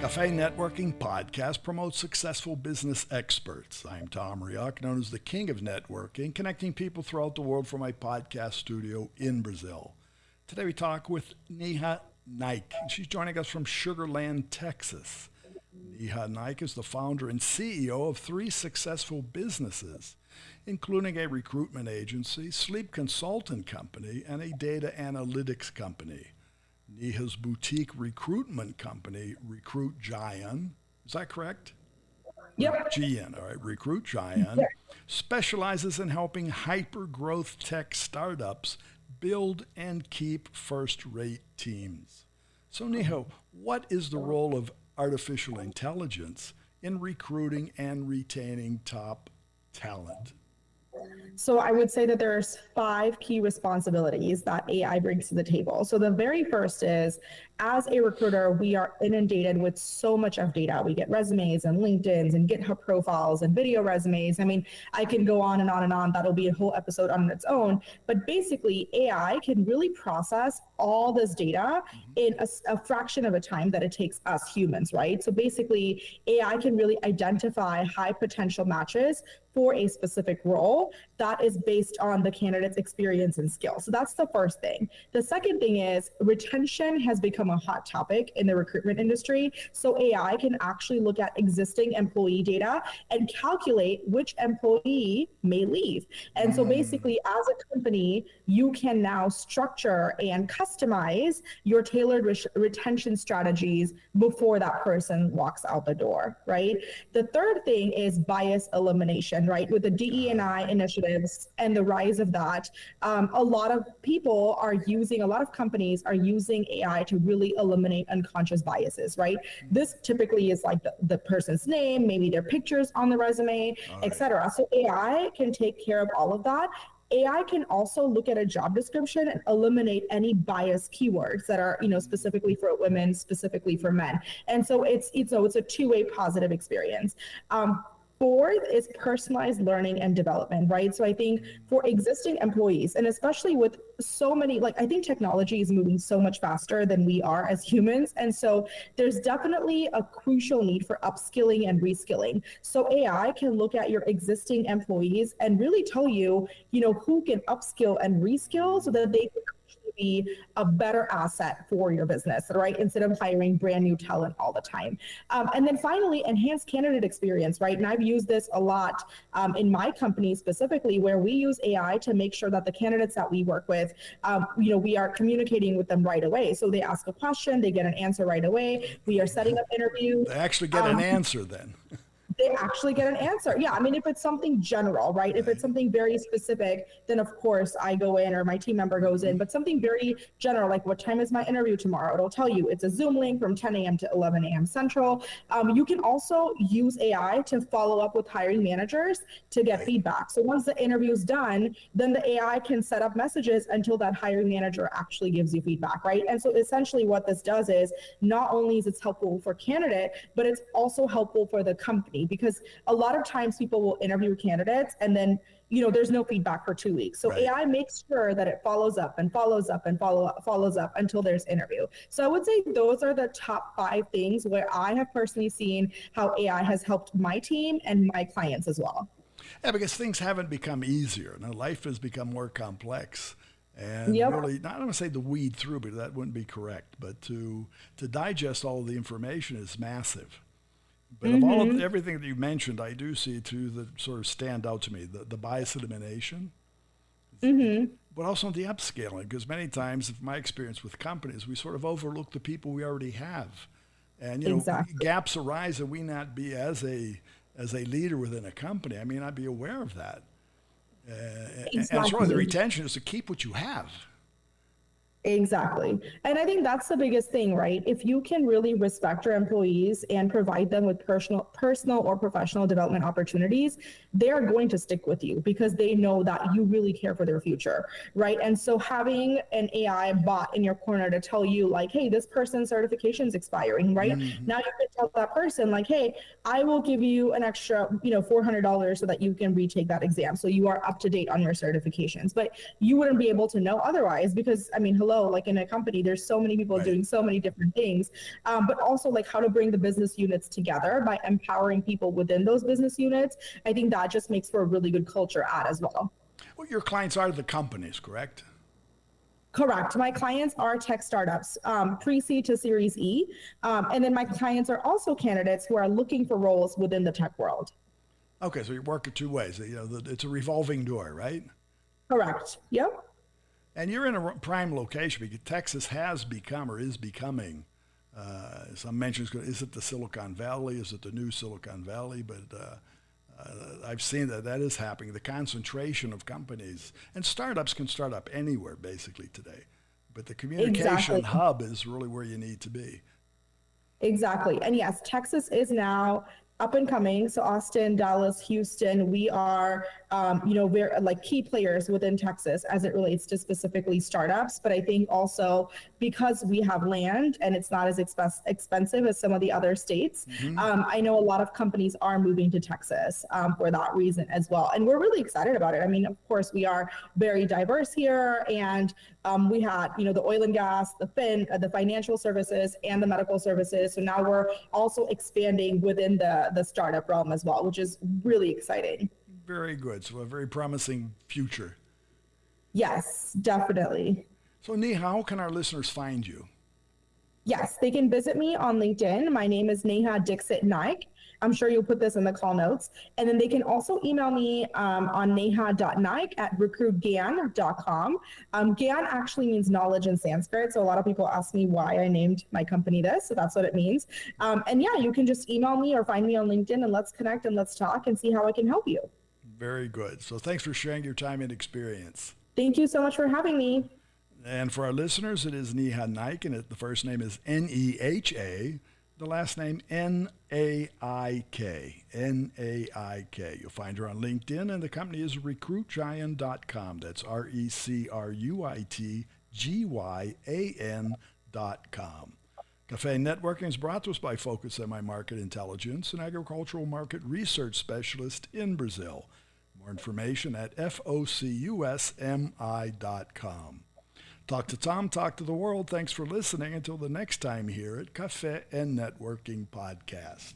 Café and Networking Podcast promotes successful business experts. I'm Tom Reaoch, known as the King of Networking, connecting people throughout the world from my podcast studio in Brazil. Today we talk with Neha Naik. She's joining us from Sugar Land, Texas. Neha Naik is the founder and CEO of 3 successful businesses, including a recruitment agency, sleep consultant company, and a data analytics company. Neha's boutique recruitment company, RecruitGyan, is that correct? Yep. GN, all right. RecruitGyan specializes in helping hyper-growth tech startups build and keep first-rate teams. So Neha, what is the role of artificial intelligence in recruiting and retaining top talent? So I would say that there's 5 key responsibilities that AI brings to the table. So the very first is, as a recruiter, we are inundated with so much of data. We get resumes and LinkedIn's and GitHub profiles and video resumes. I mean, I can go on and on and on. That'll be a whole episode on its own. But basically, AI can really process all this data in a fraction of a time that it takes us humans, right? So basically, AI can really identify high potential matches for a specific role that is based on the candidate's experience and skill. So that's the first thing. The second thing is retention has become a hot topic in the recruitment industry. So AI can actually look at existing employee data and calculate which employee may leave. And so basically, as a company, you can now structure and customize your tailored retention strategies before that person walks out the door, right? The third thing is bias elimination, right? With the DE&I initiatives and the rise of that, a lot of companies are using AI to really eliminate unconscious biases, right? This typically is like the person's name, maybe their pictures on the resume, etc. So AI can take care of all of that. AI can also look at a job description and eliminate any bias keywords that are, specifically for women, specifically for men. And so it's a two-way positive experience. Fourth is personalized learning and development, right? So I think for existing employees, and especially with so many, I think technology is moving so much faster than we are as humans. And so there's definitely a crucial need for upskilling and reskilling. So AI can look at your existing employees and really tell you, who can upskill and reskill so that they can be a better asset for your business, right? Instead of hiring brand new talent all the time. And then finally, enhanced candidate experience, right? And I've used this a lot in my company specifically, where we use AI to make sure that the candidates that we work with, we are communicating with them right away. So they ask a question, they get an answer right away. We are setting up interviews. They actually get an answer then. They actually get an answer. Yeah, I mean, if it's something general, right? If it's something very specific, then of course I go in or my team member goes in, but something very general, like what time is my interview tomorrow? It'll tell you it's a Zoom link from 10 a.m. to 11 a.m. Central. You can also use AI to follow up with hiring managers to get feedback. So once the interview is done, then the AI can set up messages until that hiring manager actually gives you feedback, right? And so essentially what this does is not only is it helpful for candidate, but it's also helpful for the company, because a lot of times people will interview candidates and then, there's no feedback for 2 weeks. So AI makes sure that it follows up and follows up and follows up until there's interview. So I would say those are the top 5 things where I have personally seen how AI has helped my team and my clients as well. Yeah, because things haven't become easier. Now, life has become more complex. And really, I don't want to say to weed through, but that wouldn't be correct. But to digest all of the information is massive. But of everything that you mentioned, I do see 2 that sort of stand out to me. The bias elimination, but also the upscaling, because many times, from my experience with companies, we sort of overlook the people we already have. And, gaps arise and we not be as a leader within a company. I may not be aware of that. And sort of the retention is to keep what you have. Exactly. And I think that's the biggest thing, right? If you can really respect your employees and provide them with personal or professional development opportunities, they are going to stick with you because they know that you really care for their future, right? And so having an AI bot in your corner to tell you like, hey, this person's certification is expiring, right? Now you can tell that person like, hey, I will give you an extra, $400 so that you can retake that exam. So you are up to date on your certifications, but you wouldn't be able to know otherwise because, I mean, below, like in a company, there's so many people doing so many different things, but also like how to bring the business units together by empowering people within those business units. I think that just makes for a really good culture add as well. Well, your clients are the companies, correct? Correct. My clients are tech startups, pre-seed to Series E. And then my clients are also candidates who are looking for roles within the tech world. Okay, so you work it two ways. It's a revolving door, right? Correct. Yep. And you're in a prime location because Texas has become or is becoming, some mentions, is it the Silicon Valley? Is it the new Silicon Valley? But I've seen that is happening. The concentration of companies and startups can start up anywhere basically today. But the communication hub is really where you need to be. Exactly. And yes, Texas is now up and coming. So Austin, Dallas, Houston, we are, we're like key players within Texas as it relates to specifically startups. But I think also because we have land and it's not as expensive as some of the other states, I know a lot of companies are moving to Texas for that reason as well. And we're really excited about it. I mean, of course, we are very diverse here, and we had, the oil and gas, the financial services, and the medical services. So now we're also expanding within the startup realm as well, which is really exciting. Very good. So a very promising future. Yes, definitely. So Neha, how can our listeners find you? Yes, they can visit me on LinkedIn. My name is Neha Naik. I'm sure you'll put this in the call notes. And then they can also email me on neha.naik@recruitgyan.com. Gyan actually means knowledge in Sanskrit. So a lot of people ask me why I named my company this. So that's what it means. And yeah, you can just email me or find me on LinkedIn, and let's connect and let's talk and see how I can help you. Very good. So thanks for sharing your time and experience. Thank you so much for having me. And for our listeners, it is Neha Naik, and the first name is Neha, the last name Naik, Naik. You'll find her on LinkedIn, and the company is RecruitGyan.com. That's RecruitGyan.com. Café and Networking is brought to us by Focus MI Market Intelligence, an agricultural market research specialist in Brazil. More information at focusmi.com. Talk to Tom, talk to the world. Thanks for listening. Until the next time here at Café and Networking Podcast.